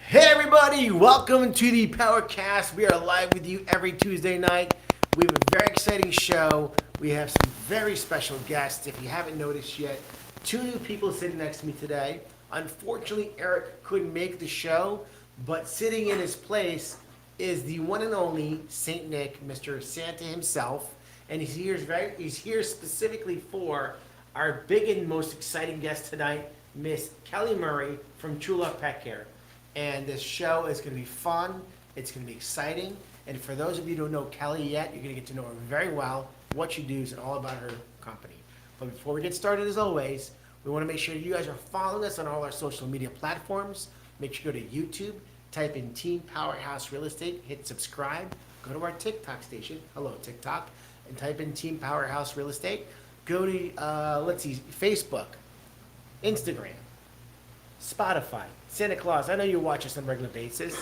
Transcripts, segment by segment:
Hey everybody, welcome to the PowerCast. We are live with you every Tuesday night. We have a very exciting show. We have some very special guests. If you haven't noticed yet, two new people sitting next to me today. Unfortunately, Eric couldn't make the show, but sitting in his place is the one and only Saint Nick, Mr. Santa himself, and he's here specifically for our big and most exciting guest tonight, Miss Kelly Murray from True Love Pet Care. And this show is going to be fun. It's going to be exciting. And for those of you who don't know Kelly yet, you're going to get to know her very well, what she does, and all about her company. But before we get started, as always, we want to make sure you guys are following us on all our social media platforms. Make sure you go to YouTube, type in Team Powerhouse Real Estate, hit subscribe, go to our TikTok station, hello TikTok, and type in Team Powerhouse Real Estate. Go to, Facebook, Instagram, Spotify, Santa Claus. I know you watch us on a regular basis.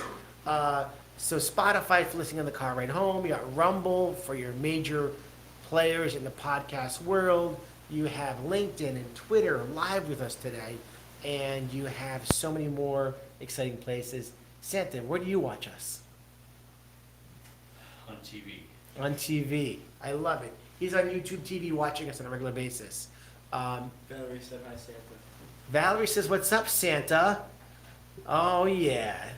So Spotify for listening in the car ride home. You got Rumble for your major players in the podcast world. You have LinkedIn and Twitter live with us today. And you have so many more exciting places. Santa, where do you watch us? On TV. On TV. I love it. He's on YouTube TV watching us on a regular basis. Valerie said hi, Santa. Valerie says, "What's up, Santa?" Oh, yeah.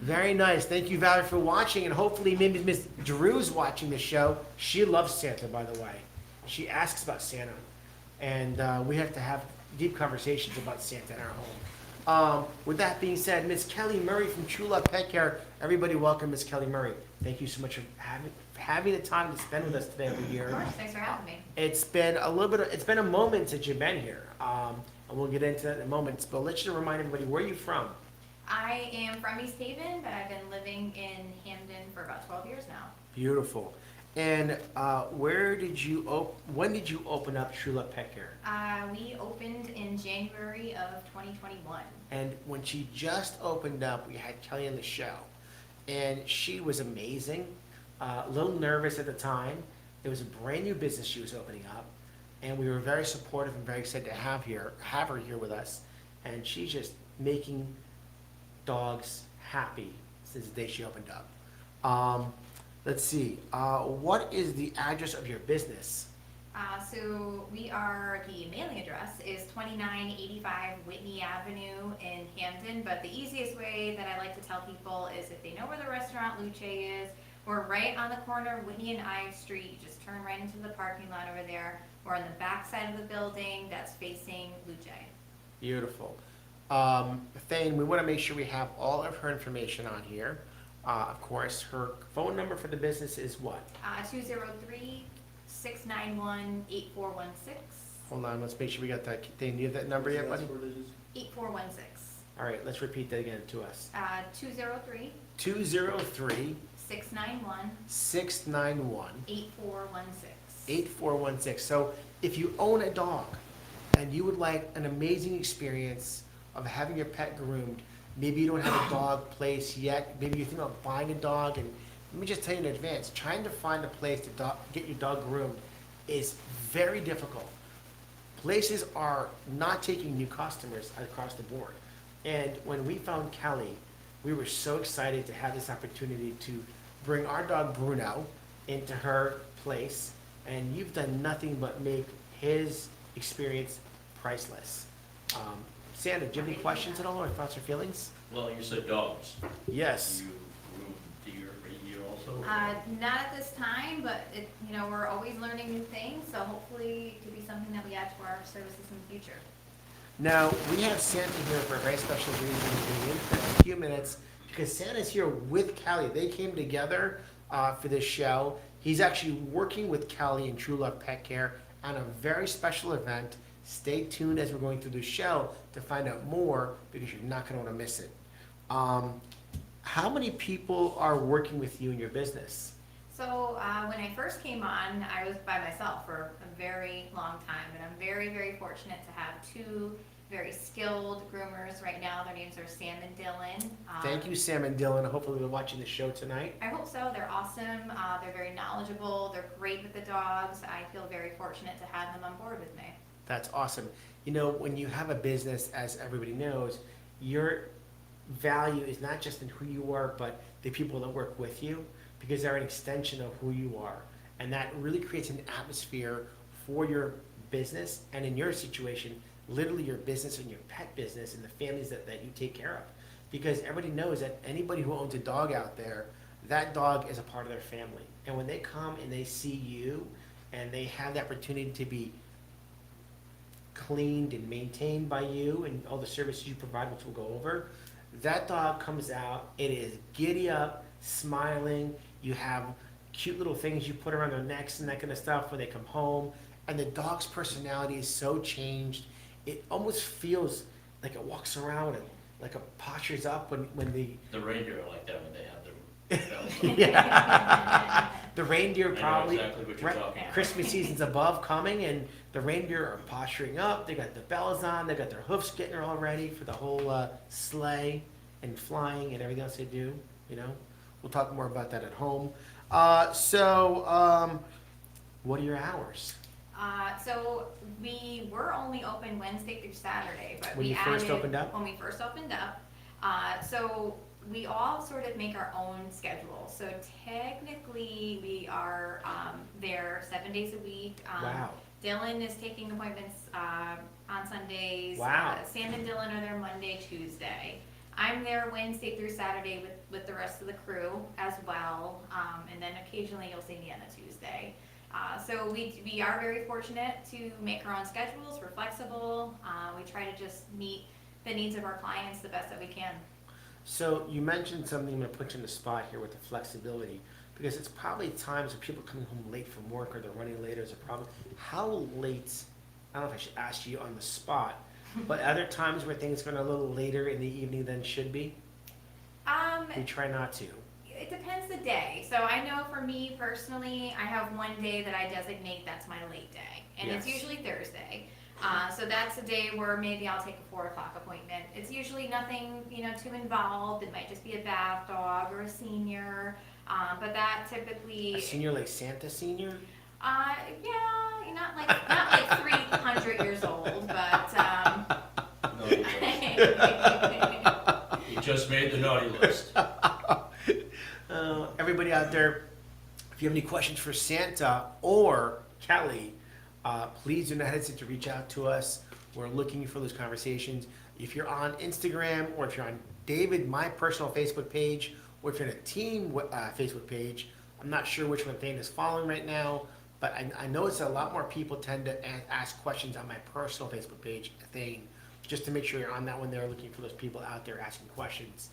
Very nice. Thank you, Valerie, for watching. And hopefully maybe Miss Drew's watching the show. She loves Santa, by the way. She asks about Santa. And we have to have deep conversations about Santa in our home. With that being said, Miss Kelly Murray from True Love Pet Care. Everybody welcome Miss Kelly Murray. Thank you so much for having the time to spend with us today every year. Of course, thanks for having me. It's been it's been a moment since you've been here. And we'll get into that in a moment. But let's just remind everybody, where are you from? I am from East Haven, but I've been living in Hamden for about 12 years now. Beautiful. And when did you open up True Love Pet Care? We opened in January of 2021. And when she just opened up, we had Kelly on the show. And she was amazing. A little nervous at the time. It was a brand new business she was opening up. And we were very supportive and very excited to have her here with us. And she's just making dogs happy since the day she opened up. Let's see. What is the address of your business? So the mailing address is 2985 Whitney Avenue in Hamden, but the easiest way that I like to tell people is if they know where the restaurant Luce is, we're right on the corner of Whitney and Ives Street. You just turn right into the parking lot over there. We're on the back side of the building that's facing Luce. Beautiful. Thane, we want to make sure we have all of her information on here. Of course, her phone number for the business is what? 203-691-8416. Hold on, let's make sure we got that. Thane, do you have that number yet, buddy? 8416. All right, let's repeat that again to us. 203 203 691 691 8416. 8416. So if you own a dog and you would like an amazing experience of having your pet groomed, maybe you don't have a dog place yet, maybe you think about buying a dog, and let me just tell you in advance, trying to find a place to get your dog groomed is very difficult. Places are not taking new customers across the board. And when we found Kelly, we were so excited to have this opportunity to bring our dog Bruno into her place, and you've done nothing but make his experience priceless. Santa, do you have any questions at all, or thoughts or feelings? Well, you said dogs. Yes. You groom deer, reindeer also? Not at this time, but we're always learning new things, so hopefully it could be something that we add to our services in the future. Now, we have Santa here for a very special reason. We're going to in a few minutes because Santa's here with Kelly. They came together for this show. He's actually working with Kelly in True Love Pet Care on a very special event. Stay tuned as we're going through the show to find out more because you're not going to want to miss it. How many people are working with you in your business? So when I first came on, I was by myself for a very long time, and I'm very, very fortunate to have two very skilled groomers right now. Their names are Sam and Dylan. Thank you, Sam and Dylan. Hopefully they're watching the show tonight. I hope so. They're awesome. They're very knowledgeable. They're great with the dogs. I feel very fortunate to have them on board with me. That's awesome. You know, when you have a business, as everybody knows, you're value is not just in who you are, but the people that work with you, because they're an extension of who you are. And that really creates an atmosphere for your business, and in your situation, literally your business and your pet business and the families that you take care of. Because everybody knows that anybody who owns a dog out there, that dog is a part of their family. And when they come and they see you and they have the opportunity to be cleaned and maintained by you and all the services you provide, which we'll go over, that dog comes out, it is giddy up, smiling. You have cute little things you put around their necks and that kind of stuff when they come home. And the dog's personality is so changed, it almost feels like it walks around and like it postures up when The reindeer are like that when they have their bells yeah. The reindeer I know probably, exactly what you're talking about. Christmas season's above coming, and the reindeer are posturing up. They got the bells on. They got their hoofs getting all ready for the whole sleigh and flying and everything else they do. You know, we'll talk more about that at home. What are your hours? So we were only open Wednesday through Saturday, but When we you first added- opened up? When we first opened up. So we all sort of make our own schedule. So technically, we are there 7 days a week. Wow. Dylan is taking appointments on Sundays. Wow. Sam and Dylan are there Monday, Tuesday. I'm there Wednesday through Saturday with the rest of the crew as well. And then occasionally you'll see me on a Tuesday. So we are very fortunate to make our own schedules. We're flexible. We try to just meet the needs of our clients the best that we can. So you mentioned something, I'm gonna put you in the spot here with the flexibility, because it's probably times when people are coming home late from work or they're running late is a problem. How late, I don't know if I should ask you on the spot, but are there times where things go a little later in the evening than should be? We try not to. It depends the day. So I know for me personally, I have one day that I designate that's my late day, and it's Yes. usually Thursday. So that's a day where maybe I'll take a 4 o'clock appointment. It's usually nothing, too involved. It might just be a bath dog or a senior, but that typically. A senior like Santa senior? Yeah, not like 300 years old, but. Naughty list. You just made the naughty list. Everybody out there, if you have any questions for Santa or Kelly, please do not hesitate to reach out to us. We're looking for those conversations. If you're on Instagram, or if you're on David, my personal Facebook page, or if you're in a team Facebook page, I'm not sure which one Thane is following right now, but I notice a lot more people tend to ask questions on my personal Facebook page, Thane, just to make sure you're on that one there, looking for those people out there asking questions.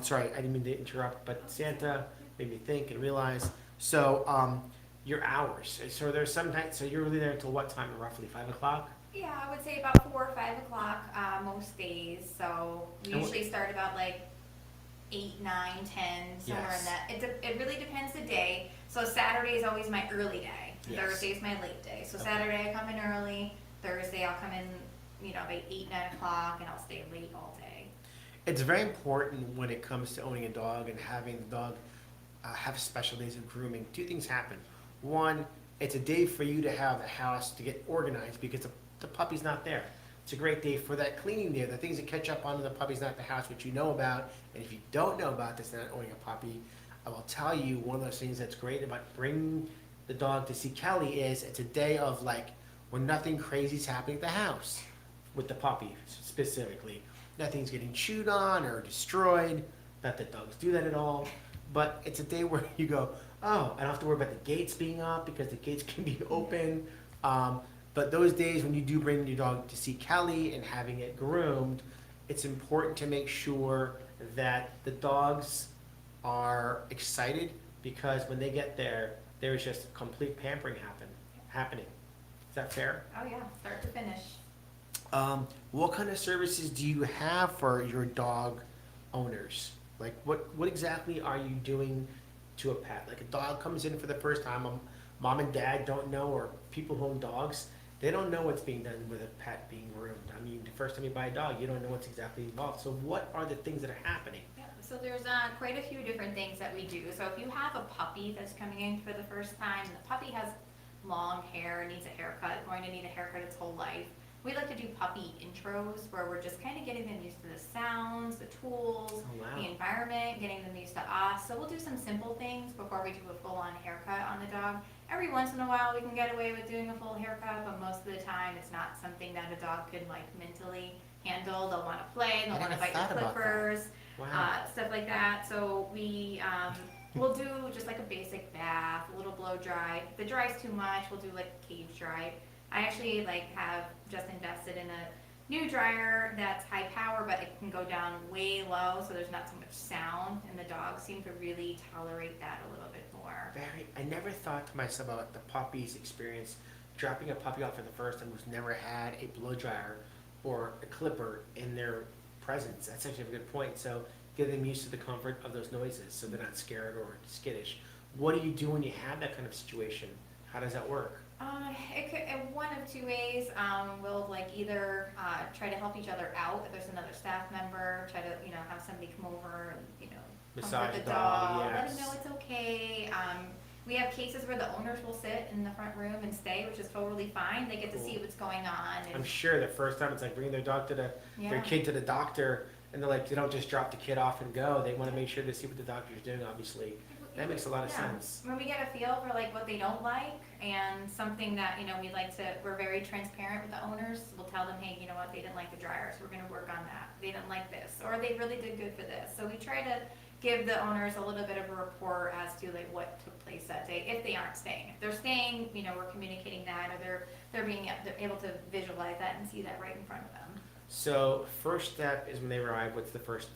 Sorry, I didn't mean to interrupt, but Santa made me think and realize. So, your hours. So there's some nights. So you're really there until what time? Roughly 5 o'clock. Yeah, I would say about 4 or 5 o'clock most days. So we And what- usually start about like 8, 9, 10, somewhere Yes. in that. It really depends the day. So Saturday is always my early day. Yes. Thursday is my late day. So Okay. Saturday I come in early. Thursday I'll come in, by 8, 9 o'clock, and I'll stay late all day. It's very important when it comes to owning a dog and having the dog have special days of grooming. Two things happen. One, it's a day for you to have the house to get organized because the puppy's not there. It's a great day for that cleaning day, the things that catch up on when the puppy's not at the house, which you know about. And if you don't know about this, not owning a puppy, I will tell you one of those things that's great about bringing the dog to see Kelly is it's a day of where nothing crazy's happening at the house with the puppy specifically. Nothing's getting chewed on or destroyed. Not that dogs do that at all. But it's a day where you go, oh, I don't have to worry about the gates being up because the gates can be open. But those days when you do bring your dog to see Kelly and having it groomed, it's important to make sure that the dogs are excited because when they get there, there's just complete pampering happening. Is that fair? Oh yeah, start to finish. What kind of services do you have for your dog owners? Like what exactly are you doing to a pet? Like a dog comes in for the first time, mom and dad don't know, or people who own dogs, they don't know what's being done with a pet being groomed. I mean, the first time you buy a dog, you don't know what's exactly involved. So what are the things that are happening? Yeah, so there's quite a few different things that we do. So if you have a puppy that's coming in for the first time, and the puppy has long hair, needs a haircut, going to need a haircut its whole life, we like to do puppy intros where we're just kind of getting them used to the sounds, the tools, environment, getting them used to us. So we'll do some simple things before we do a full-on haircut on the dog. Every once in a while, we can get away with doing a full haircut, but most of the time, it's not something that a dog could like mentally handle. They'll want to play, they'll want to bite the clippers, stuff like that. So we'll do just like a basic bath, a little blow dry. If the dry's too much, we'll do like cage dry. I actually have just invested in a new dryer that's high power, but it can go down way low, so there's not so much sound, and the dogs seem to really tolerate that a little bit more. I never thought to myself about the puppy's experience dropping a puppy off for the first time who's never had a blow dryer or a clipper in their presence. That's actually a good point. So getting them used to the comfort of those noises so they're not scared or skittish. What do you do when you have that kind of situation? How does that work? It could, one of two ways. We'll either try to help each other out if there's another staff member, try to have somebody come over and Massage comfort the the dog, dog, let yes. them know it's okay. We have cases where the owners will sit in the front room and stay, which is totally fine. They get to see what's going on. And I'm sure the first time it's like bringing their dog to their kid to the doctor, and they don't just drop the kid off and go. They want to make sure to see what the doctor's doing, obviously. That makes a lot of sense. When we get a feel for what they don't like and something that we're very transparent with the owners. We'll tell them, hey, you know what, they didn't like the dryer, so we're going to work on that. They didn't like this, or they really did good for this. So we try to give the owners a little bit of a report as to what took place that day if they aren't staying. If they're staying, we're communicating that, or they're able to visualize that and see that right in front of them. So first step is when they arrive. What's the first?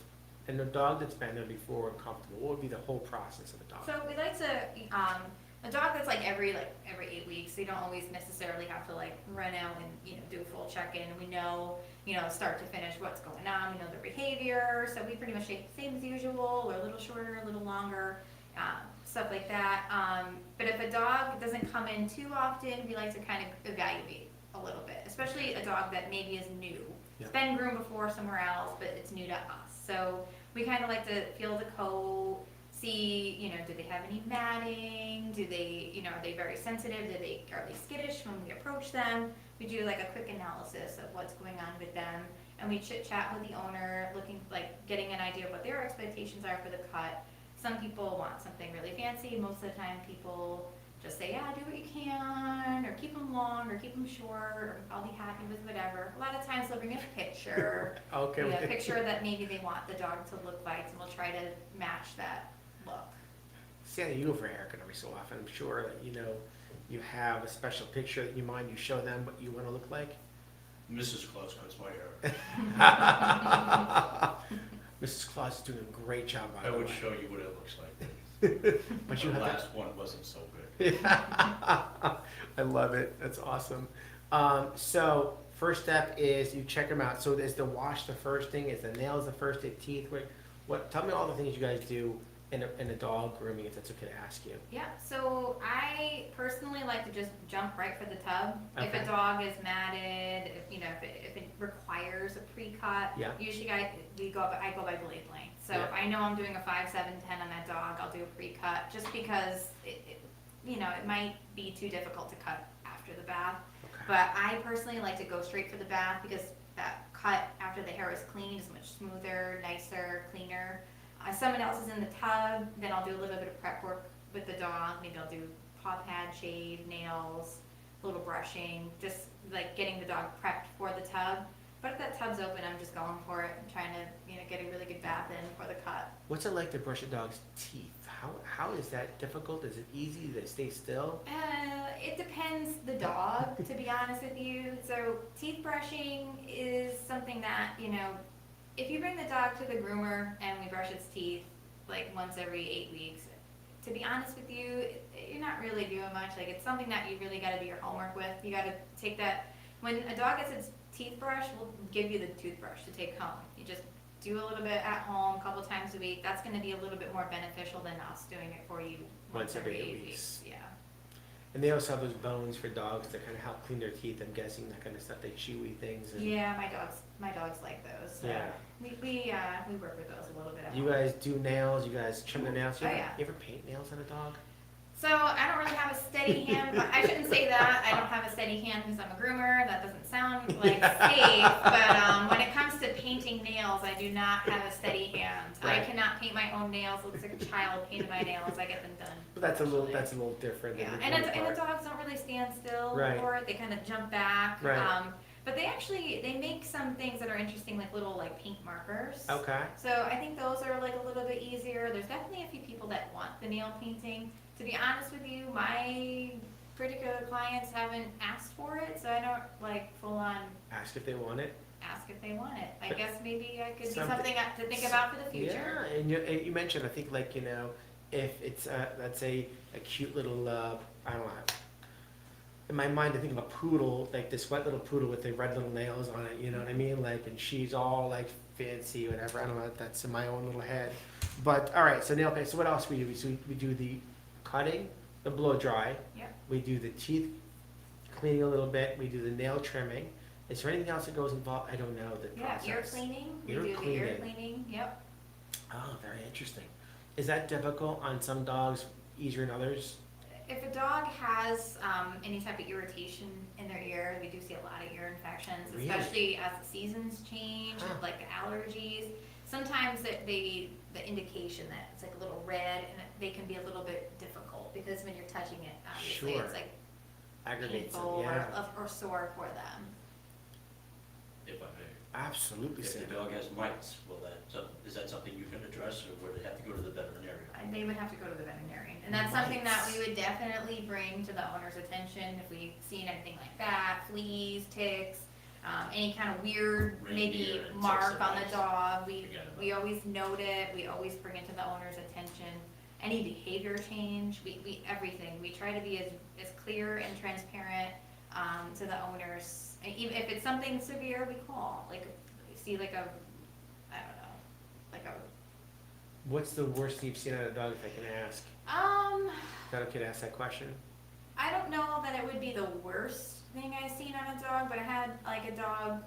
And the dog that's been there before and comfortable, what would be the whole process of a dog? So we like to, a dog that's every 8 weeks, they don't always necessarily have to run out and, do a full check-in. We know, start to finish what's going on, we know their behavior, so we pretty much take the same as usual, or a little shorter, a little longer, stuff like that. But if a dog doesn't come in too often, we like to kind of evaluate a little bit, especially a dog that maybe is new. It's been groomed before somewhere else, but it's new to us. So we kind of like to feel the coat, see, do they have any matting? Do they, are they very sensitive? Are they skittish when we approach them? We do a quick analysis of what's going on with them, and we chit chat with the owner, looking getting an idea of what their expectations are for the cut. Some people want something really fancy. Most of the time, people just say, yeah, do what you can, or keep them long, or keep them short, or I'll be happy with whatever. A lot of times they'll bring a picture, Okay. a picture that maybe they want the dog to look like, and we'll try to match that look. Say you go for a haircut every so often. I'm sure that you have a special picture that you show them what you want to look like. Mrs. Claus cuts my hair. Mrs. Claus is doing a great job, by I the way. would show you what it looks like. But you The have last one wasn't so good. I love it. That's awesome. So first step is you check them out. So is the wash the first thing? Is the nails the first thing? Teeth? What? Tell me all the things you guys do in a dog grooming, if that's okay to ask you. Yeah, so I personally like to just jump right for the tub. If Okay. a dog is matted, if it requires a pre-cut, usually I go by blade length. So if I know I'm doing a 5, 7, 10 on that dog, I'll do a pre-cut just because it might be too difficult to cut after the bath. Okay. But I personally like to go straight for the bath because that cut after the hair is clean is much smoother, nicer, cleaner. Someone else is in the tub, then I'll do a little bit of prep work with the dog. Maybe I'll do paw pad, shave, nails, a little brushing, just getting the dog prepped for the tub. But if that tub's open, I'm just going for it and trying to get a really good bath in for the cut. What's it like to brush a dog's teeth? How is that difficult? Is it easy? Do they stay still? It depends the dog, to be honest with you. So teeth brushing is something that, if you bring the dog to the groomer and we brush its teeth once every 8 weeks, to be honest with you, you're not really doing much. It's something that you really got to do your homework with. You got to take that. When a dog gets its teeth brushed, we'll give you the toothbrush to take home. You just do a little bit at home a couple times a week. That's going to be a little bit more beneficial than us doing it for you once every 8 weeks. Yeah. And they also have those bones for dogs that kind of help clean their teeth. I'm guessing that kind of stuff. They chewy things. And Yeah, my dogs like those. So Yeah. we work with those a little bit. At You home. guys do nails. You guys trim their nails. Oh, yeah. You ever paint nails on a dog? So I don't really have a steady hand. But I shouldn't say that. I don't have a steady hand because I'm a groomer. That doesn't sound safe. But when it comes to painting nails, I do not have a steady hand. I Right. cannot paint my own nails. It looks like a child painted my nails. I get them done. But that's a little professionally. different. Yeah, than and the the part. dogs don't really stand still Right. for it. They kind of jump back. Right. But they make some things that are interesting, like little like paint markers. Okay. So I think those are like a little bit easier. There's definitely a few people that want the nail painting. To be honest with you, my particular clients haven't asked for it, so I don't like full on Ask if they want it. ask if they want it. I But guess maybe I could be something- something to think about for the future. Yeah, and you mentioned, I think, like, if it's, let's say, a cute little, I don't know. In my mind, I think of a poodle, like this wet little poodle with the red little nails on it, you know what I mean? Like, and she's all like fancy, whatever. I don't know if that's in my own little head. But, all right, so nail paint. So what else we do? So we do the cutting, the blow dry. Yep. We do the teeth cleaning a little bit. We do the nail trimming. Is there anything else that goes involved? I don't know the Yeah, process. ear cleaning. We Ear do the ear cleaning. cleaning. Yep. Oh, very interesting. Is that difficult on some dogs, easier than others? If a dog has any type of irritation in their ear, we do see a lot of ear infections, Really? especially as the seasons change, Huh. like the allergies. Sometimes the indication that it's like a little red, and they can be a little bit difficult because when you're touching it, obviously Sure. it's like Aggravates it, painful yeah. or sore for them. If I may. Absolutely, If the Sam. dog has mites, is that something you can address, or would it have to go to the veterinarian? They would have to go to the veterinarian, and that's something that we would definitely bring to the owner's attention if we've seen anything like that, fleas, ticks, any kind of weird, maybe Reindeer and mark ticks on and the dog, we Forget about it. always note it, we always bring it to the owner's attention. Any behavior change, we everything, we try to be as clear and transparent, to the owners. And even if it's something severe, we call, like, we see like a, I don't know, like a, What's the worst thing you've seen out of a dog, if I can ask? Is that okay to ask that question? I don't know that it would be the worst thing I've seen on a dog, but I had like a dog,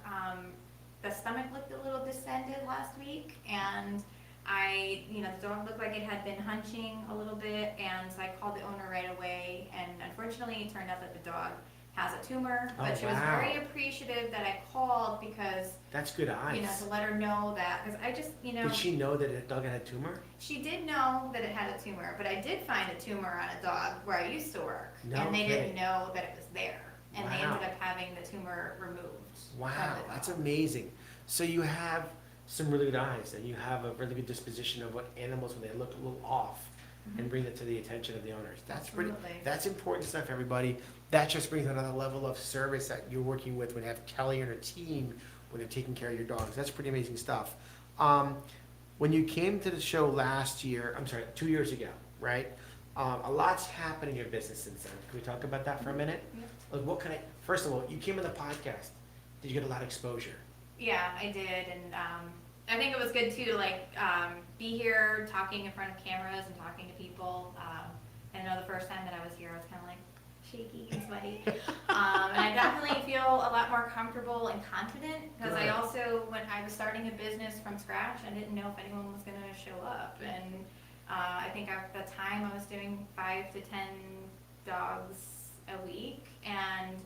the stomach looked a little distended last week, and the dog looked like it had been hunching a little bit, and so I called the owner right away, and unfortunately it turned out that the dog has a tumor, Oh, but she was wow. very appreciative that I called because, That's good eyes. to let her know that, because I just, Did she know that a dog had a tumor? she did know that it had a tumor, but I did find a tumor on a dog where I used to work, No and they kidding. didn't know that it was there, and they Wow. ended up having the tumor removed. from Wow, the that's dog. amazing. So you have some really good eyes, and you have a really good disposition of what animals, when they look a little off, and bring it to the attention of the owners. That's pretty, Absolutely. that's important stuff, everybody. That just brings another level of service that you're working with when you have Kelly and her team, when they're taking care of your dogs. That's pretty amazing stuff. When you came to the show last year, 2 years ago, right? A lot's happened in your business since then. Can we talk about that for a minute? Yeah. Like, first of all, you came on the podcast. Did you get a lot of exposure? Yeah, I did, and I think it was good too to be here talking in front of cameras and talking to people. I know the first time that I was here, I was kind of like shaky and sweaty, and I definitely feel a lot more comfortable and confident because I Good. also, when I was starting a business from scratch, I didn't know if anyone was going to show up, and I think at the time I was doing 5 to 10 dogs a week, and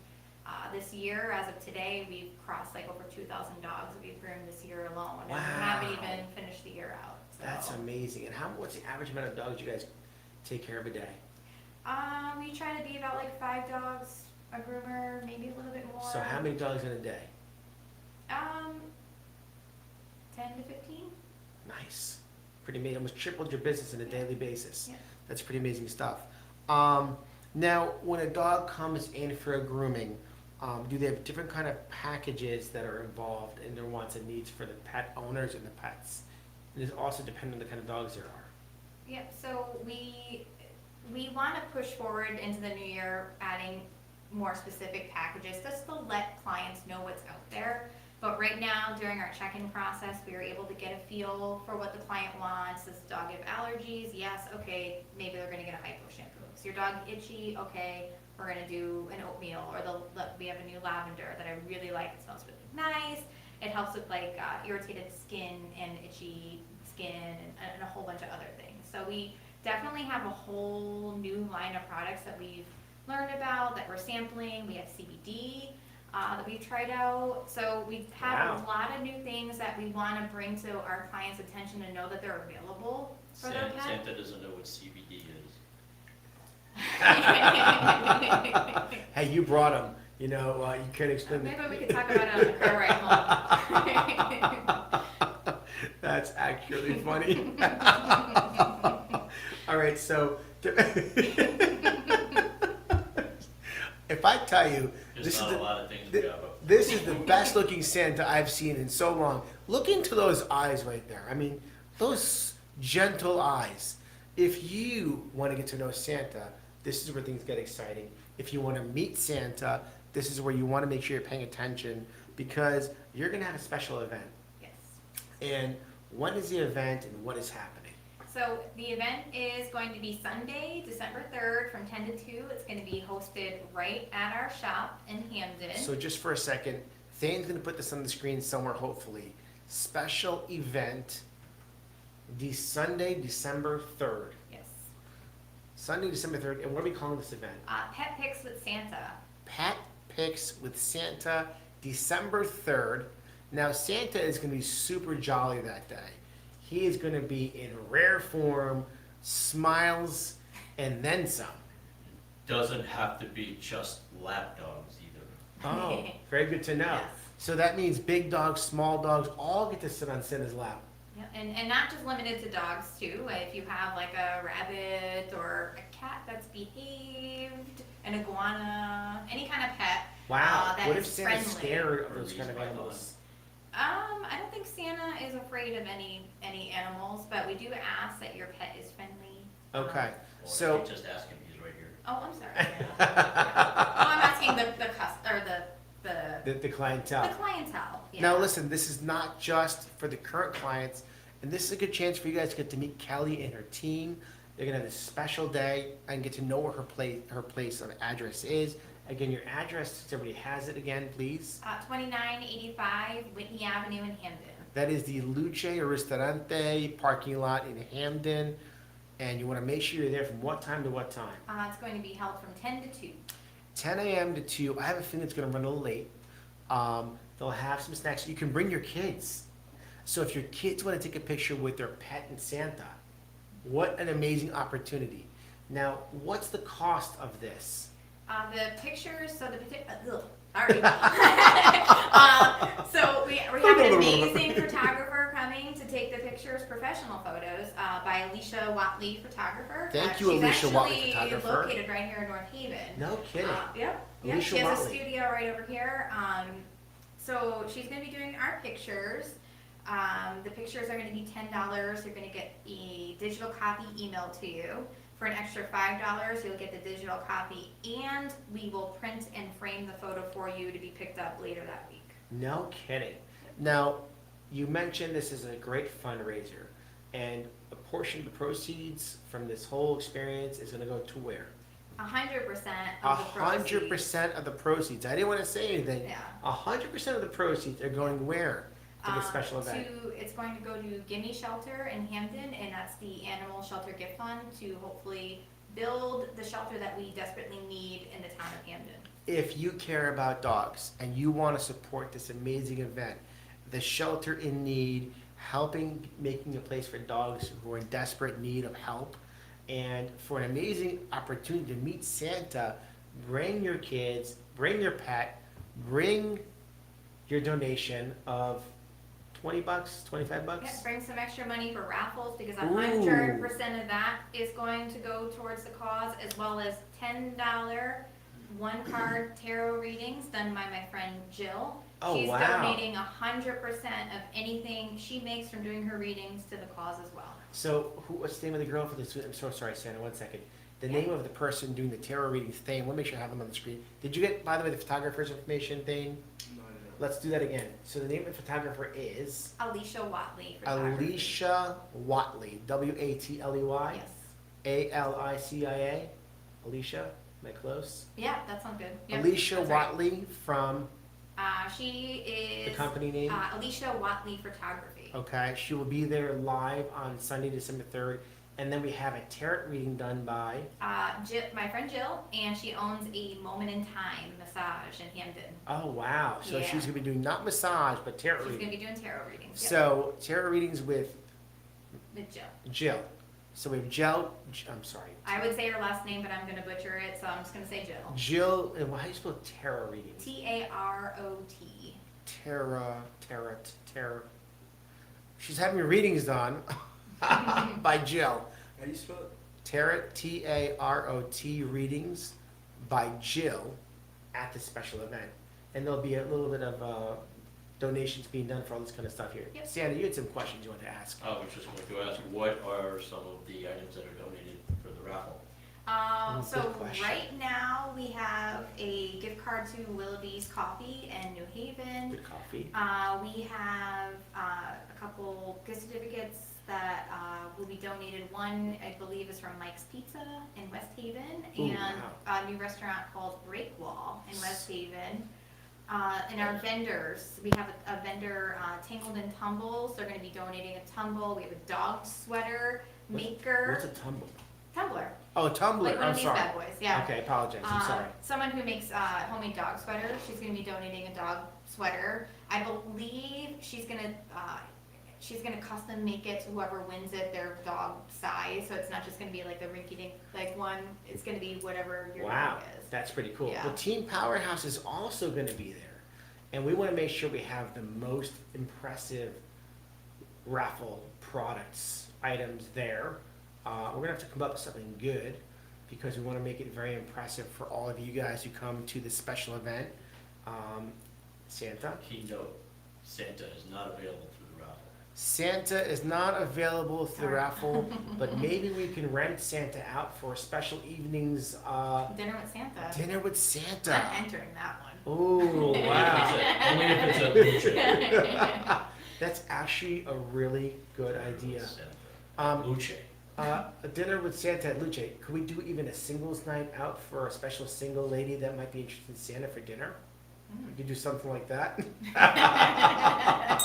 this year, as of today, we've crossed like over 2,000 dogs that we've groomed this year alone. And we haven't Wow. even finished the year out. So. That's amazing. And what's the average amount of dogs you guys take care of a day? We try to be about like 5 dogs a groomer, maybe a little bit more. So how many dogs in a day? 10 to 15. Nice. Pretty amazing. Almost tripled your business on a daily basis. Yeah. That's pretty amazing stuff. Now, when a dog comes in for a grooming, do they have different kind of packages that are involved in their wants and needs for the pet owners and the pets? And it's also dependent on the kind of dogs there are. Yep. So we want to push forward into the new year, adding more specific packages just to let clients know what's out there. But right now, during our check-in process, we were able to get a feel for what the client wants. Does the dog have allergies? Yes. Okay. Maybe they're going to get a hypo shampoo. Is your dog itchy? Okay. We're going to do an oatmeal, or we have a new lavender that I really like. It smells really nice. It helps with like irritated skin and itchy skin and a whole bunch of other things. So we definitely have a whole new line of products that we've learned about, that we're sampling. We have CBD. that we've tried out. So we've had Wow. a lot of new things that we want to bring to our clients' attention and know that they're available for their pet. Santa doesn't know what CBD is. Hey, you brought them. You know, you can't explain Maybe we could talk about it on the car ride home. That's actually funny. All right, so if I tell you There's this is not a the, lot of things we have. this is the best looking Santa I've seen in so long. Look into those eyes right there. I mean, those gentle eyes. If you want to get to know Santa, this is where things get exciting. If you want to meet Santa, this is where you want to make sure you're paying attention because you're going to have a special event. Yes. And when is the event and what is happening? So the event is going to be Sunday, December 3rd from 10 to 2. It's going to be hosted right at our shop in Hamden. So just for a second, Thane's going to put this on the screen somewhere, hopefully. Special event, Sunday, December 3rd. Yes. Sunday, December 3rd. And what are we calling this event? Pet Picks with Santa. Pat Picks with Santa, December 3rd. Now, Santa is going to be super jolly that day. He is going to be in rare form, smiles, and then some. Doesn't have to be just lap dogs either. Oh, very good to know. Yes. So that means big dogs, small dogs, all get to sit on Santa's lap. Yeah, and not just limited to dogs too. If you have like a rabbit or a cat that's behaved, an iguana, any kind of pet. Wow. That What if is Santa's friendly. scared of Or those these kind of pythons. animals? I don't think Santa is afraid of any animals, but we do ask that your pet is friendly. Okay. Or So, you just ask him, he's right here. Oh, I'm sorry. Yeah. Oh, I'm asking the clientele. the clientele. Yeah. Now, listen, this is not just for the current clients, and this is a good chance for you guys to get to meet Kelly and her team. They're gonna have a special day and get to know where her place of address is. Again, your address, since everybody has it again, please. 2985 Whitney Avenue in Hamden. That is the Luce Ristorante parking lot in Hamden, and you want to make sure you're there from what time to what time? It's going to be held from 10 to 2. 10 a.m. to 2. I have a feeling it's going to run a little late. They'll have some snacks. You can bring your kids. So if your kids want to take a picture with their pet and Santa, what an amazing opportunity. Now, what's the cost of this? The pictures, so already. So we have an amazing photographer coming to take the pictures, professional photos, by Alicia Watley, photographer. Thank you, Alicia Watley, She's actually photographer. located right here in North Haven. No kidding. Yep. Alicia She has a Watley. studio right over here. So she's going to be doing our pictures. The pictures are going to be $10. You're going to get a digital copy emailed to you. For an extra $5, you'll get the digital copy, and we will print and frame the photo for you to be picked up later that week. No kidding. Now, you mentioned this is a great fundraiser, and a portion of the proceeds from this whole experience is going to go to where? 100% of the proceeds. 100% of the proceeds. I didn't want to say anything. Yeah. 100% of the proceeds are going where for the special event? It's going to go to Gimme Shelter in Hamden, and that's the Animal Shelter Gift Fund to hopefully build the shelter that we desperately need in the town of Hamden. If you care about dogs and you want to support this amazing event, the Shelter in Need, helping making a place for dogs who are in desperate need of help, and for an amazing opportunity to meet Santa, bring your kids, bring your pet, bring your donation of $20, $25. Yeah, bring some extra money for raffles because Ooh. 100% of that is going to go towards the cause, as well as $10 one-card tarot readings done by my friend Jill. Oh, She's wow. donating 100% of anything she makes from doing her readings to the cause as well. So, what's the name of the girl for this? I'm so sorry, Santa. 1 second. The name of the person doing the tarot readings, Thane. We'll make sure I have them on the screen. Did you get, by the way, the photographer's information, Thane? No, Let's do that again. So the name of the photographer is Alicia Watley. photography. Alicia Watley. W-A-T-L-E-Y. Yes. A-L-I-C-I-A. Alicia, am I close? Yeah, that sounds good. Yep, Alicia that's right. Watley from She is the company name. Alicia Watley Photography. Okay, she will be there live on Sunday, December 3rd And then we have a tarot reading done by, My friend Jill, and she owns a Moment in Time massage in Hamden. oh wow, so Yeah. she's gonna be doing not massage, but tarot She's reading. gonna be doing tarot readings. Yep. So tarot readings with With Jill. Jill. So we have Jill, I'm sorry. I would say her last name, but I'm gonna butcher it, so I'm just gonna say Jill. Jill, and how do you spell tarot readings? Tarot. Tarot. She's having readings done by Jill. How do you spell it? Tarot, Tarot readings by Jill at the special event. And there'll be a little bit of donations being done for all this kind of stuff here. Yep. Sandra, you had some questions you wanted to ask. I was just going to ask, what are some of the items that are donated for the raffle? So Good question. right now we have a gift card to Willoughby's Coffee in New Haven. Good coffee. We have a couple gift certificates that will be donated. One, I believe, is from Mike's Pizza in West Haven, Ooh, and wow. a new restaurant called Breakwall in West Haven. And our vendors, we have a vendor, Tangled in Tumbles. They're going to be donating a tumble. We have a dog sweater maker. What's a tumble? Tumbler. Oh, tumbler, Like one I'm of these sorry. bad boys, yeah. Okay, apologize, I'm sorry. Someone who makes homemade dog sweaters. She's going to be donating a dog sweater. I believe she's going to custom make it to whoever wins it their dog size. So it's not just going to be like the rinky-dink like one. It's going to be whatever your Wow, dog is. that's pretty cool. Yeah. Well, Team Powerhouse is also going to be there. And we want to make sure we have the most impressive raffle products, items there. We're going to have to come up with something good because we want to make it very impressive for all of you guys who come to this special event. Santa? Keynote, Santa is not available through the raffle. Santa is not available through the Sorry. raffle, but maybe we can rent Santa out for special evenings, Dinner with Santa. dinner with I'm Santa. entering that one. Oh, wow. Only if it's a Luce. That's actually a really good idea. Santa. Luce. A dinner with Santa at Luce. Could we do even a singles night out for a special single lady that might be interested in Santa for dinner? We could do something like that. I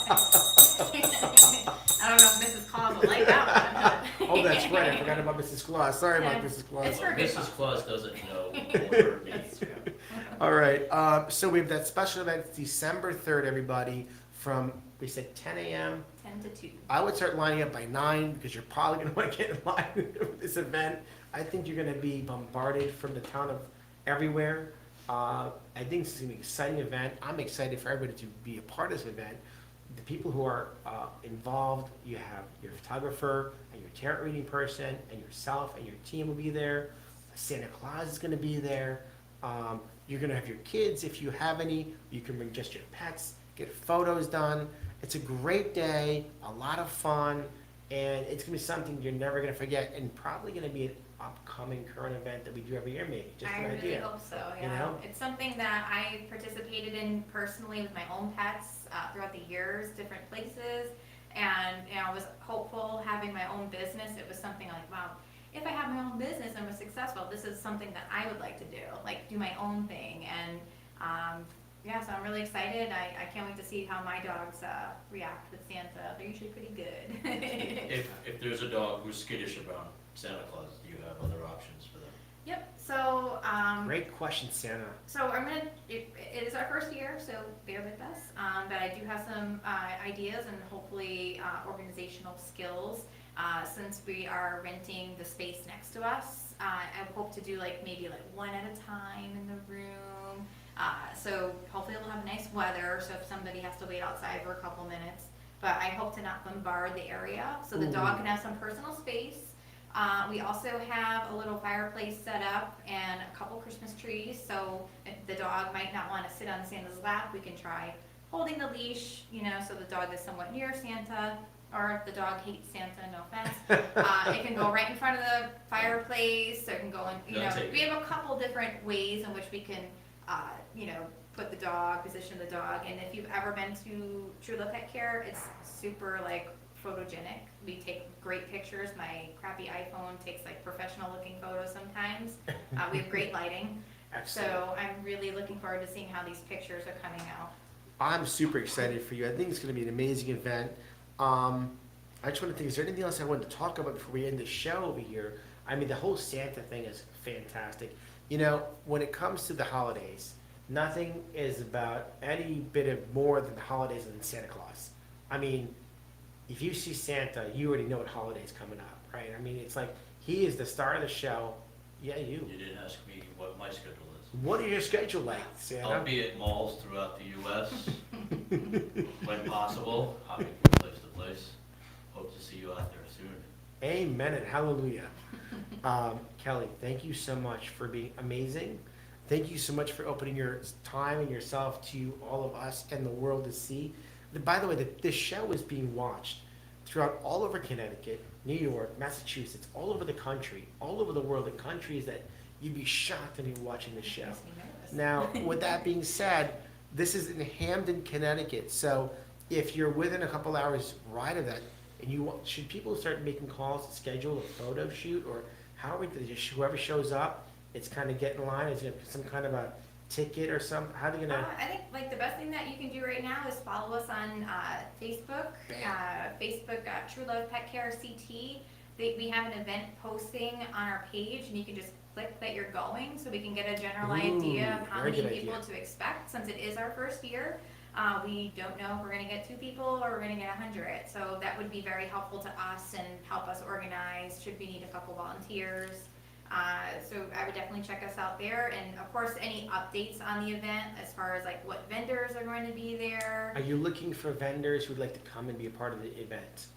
don't know if Mrs. Claus will like that one. Oh, that's right. I forgot about Mrs. Claus. Sorry about Yeah. Mrs. Claus. It's Well, for good Mrs. cause. Claus doesn't know what her That's needs. true. All right. So we have that special event December 3rd, everybody, from, we said 10 a.m. 10 to 2. I would start lining up by 9 because you're probably going to want to get in line for this event. I think you're going to be bombarded from the town of everywhere. I think this is going to be an exciting event. I'm excited for everybody to be a part of this event. The people who are involved, you have your photographer and your tarot reading person and yourself and your team will be there. Santa Claus is going to be there. You're going to have your kids if you have any. You can bring just your pets, get photos done. It's a great day, a lot of fun, and it's going to be something you're never going to forget and probably going to be an upcoming current event that we do every year maybe. Just I an really idea. hope so, you yeah. know? It's something that I participated in personally with my own pets throughout the years, different places. And I was hopeful having my own business. It was something like, wow, if I have my own business and was successful, this is something that I would like to do, like do my own thing. And yeah, so I'm really excited. I can't wait to see how my dogs react with Santa. They're usually pretty good. If there's a dog who's skittish about Santa Claus, do you have other options for them? Yep, so Great question, Santa. So it is our first year, so bear with us. But I do have some ideas and hopefully organizational skills. Since we are renting the space next to us, I hope to do maybe one at a time in the room. So hopefully we'll have nice weather, so if somebody has to wait outside for a couple minutes. But I hope to not bombard the area, so the dog can have some personal space. We also have a little fireplace set up and a couple Christmas trees, so if the dog might not want to sit on Santa's lap, we can try holding the leash, so the dog is somewhat near Santa, or if the dog hates Santa, no offense. It can go right in front of the fireplace, or it can go in, we have a couple different ways in which we can, put the dog, position the dog, and if you've ever been to True Love Pet Care, it's super photogenic. We take great pictures. My crappy iPhone takes professional looking photos sometimes. We have great lighting. Excellent. So I'm really looking forward to seeing how these pictures are coming out. I'm super excited for you. I think it's going to be an amazing event. I I just want to think, is there anything else I wanted to talk about before we end the show over here? I mean, the whole Santa thing is fantastic. You know, when it comes to the holidays, nothing is about any bit of more than the holidays than Santa Claus. I mean, if you see Santa, you already know what holiday's coming up, right? I mean, it's like, he is the star of the show. Yeah, you. You didn't ask me what my schedule is. What is your schedule like, Santa? I'll be at malls throughout the U.S. when possible, hopping from place to place. Hope to see you out there soon. Amen and hallelujah. Kelly, thank you so much for being amazing. Thank you so much for opening your time and yourself to all of us and the world to see. By the way, this show is being watched throughout all over Connecticut, New York, Massachusetts, all over the country, all over the world, in countries that you'd be shocked to be watching the show. Makes me nervous. Now, with that being said, this is in Hamden, Connecticut. So if you're within a couple hours ride of that, and you want, should people start making calls to schedule a photo shoot, or how are we, just whoever shows up, it's kind of get in line? Is it some kind of a ticket or some, how are they gonna? I think like the best thing that you can do right now is follow us on Facebook. True Love Pet Care CT. We have an event posting on our page, and you can just click that you're going, so we can get a general idea of how very many good people idea. to expect. Since it is our first year, we don't know if we're going to get 2 people or we're going to get 100. So that would be very helpful to us and help us organize. Should we need a couple volunteers? So I would definitely check us out there, and of course any updates on the event as far as like what vendors are going to be there. Are you looking for vendors who'd like to come and be a part of the event?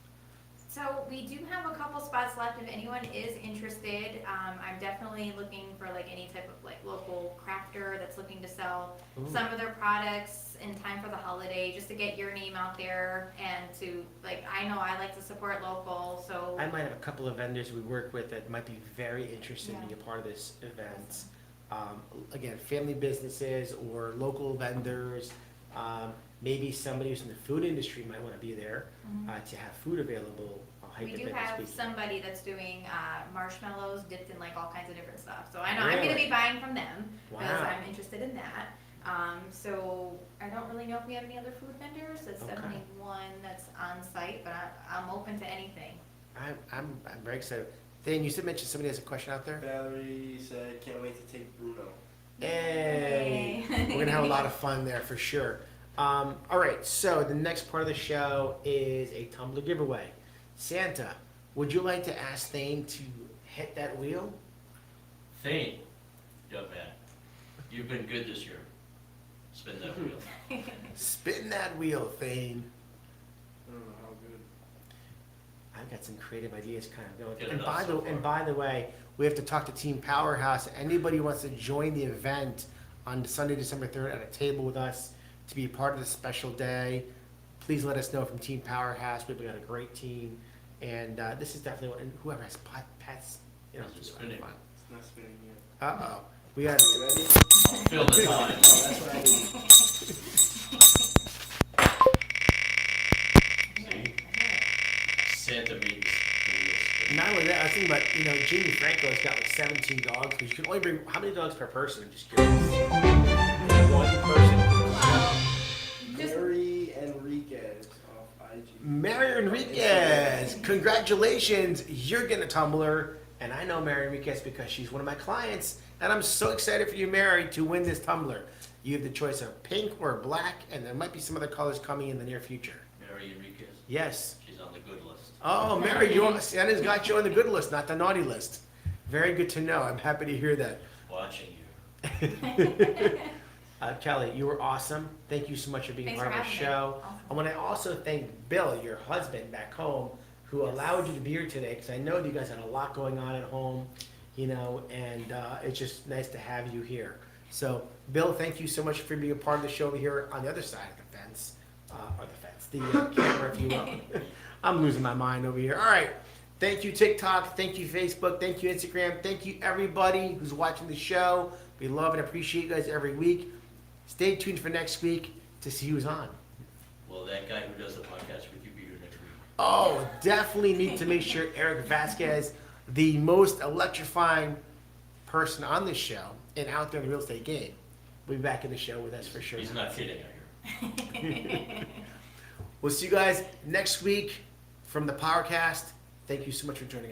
So we do have a couple spots left if anyone is interested. I'm definitely looking for like any type of like local crafter that's looking to sell some of their products in time for the holiday, just to get your name out there and to like, I know I like to support local, so. I might have a couple of vendors we work with that might be very interested in Yeah. being a part of this event. Again, family businesses or local vendors, maybe somebody who's in the food industry might want to be there to have food available. We do hypothetically have speaking. somebody that's doing marshmallows dipped in like all kinds of different stuff. So I know I'm Really? gonna be buying from them because Wow. I'm interested in that. So I don't really know if we have any other food vendors. That's Okay. definitely one that's on site, but I'm open to anything. I'm very excited. Thane, you mentioned somebody has a question out there? Valerie said, can't wait to take Bruno. Hey, Yay. we're gonna have a lot of fun there for sure. All right, so the next part of the show is a tumbler giveaway. Santa, would you like to ask Thane to hit that wheel? Thane, young man, you've been good this year. Spin that wheel. Spin that wheel, Thane. I don't know how good. I've got some creative ideas kind of going. Good And enough so far. by the way, we have to talk to Team Powerhouse. Anybody who wants to join the event on Sunday, December 3rd at a table with us to be a part of this special day, please let us know from Team Powerhouse. We've got a great team. And this is definitely what, and whoever has pets, you know, Is it it's spinning? fun. It's not spinning yet. Uh-oh. We got You ready? I'll fill the time. Oh, that's what I need. See? Santa means the wheel spin. Not only that, I was thinking about, you know, Jamie Franco's got like 17 dogs, because you can only bring, how many dogs per person? I'm just curious. One person. Just- Mary Enriquez off IG. Mary Enriquez, congratulations, you're getting a tumbler. And I know Mary Enriquez because she's one of my clients, and I'm so excited for you, Mary, to win this tumbler. You have the choice of pink or black, and there might be some other colors coming in the near future. Mary Enriquez, Yes. she's on the good list. Oh, Mary, Santa's got you on the good list, not the naughty list. Very good to know. I'm happy to hear that. Watching you. Kelly, you were awesome. Thank you so much for being Thanks part for of our having me. show. Awesome. I want to also thank Bill, your husband back home, who allowed you to be here today, because I know you guys had a lot going on at home, you know, and it's just nice to have you here. So, Bill, thank you so much for being a part of the show over here on the other side of the fence, the camera, if you will. I'm losing my mind over here. All right. Thank you, TikTok. Thank you, Facebook. Thank you, Instagram. Thank you, everybody who's watching the show. We love and appreciate you guys every week. Stay tuned for next week to see who's on. Will that guy who does the podcast with you be here next week? Oh, definitely need to make sure Eric Vasquez, the most electrifying person on this show and out there in the real estate game, will be back in the show with us for sure. He's not kidding, I hear. We'll see you guys next week from the PowerCast, thank you so much for joining us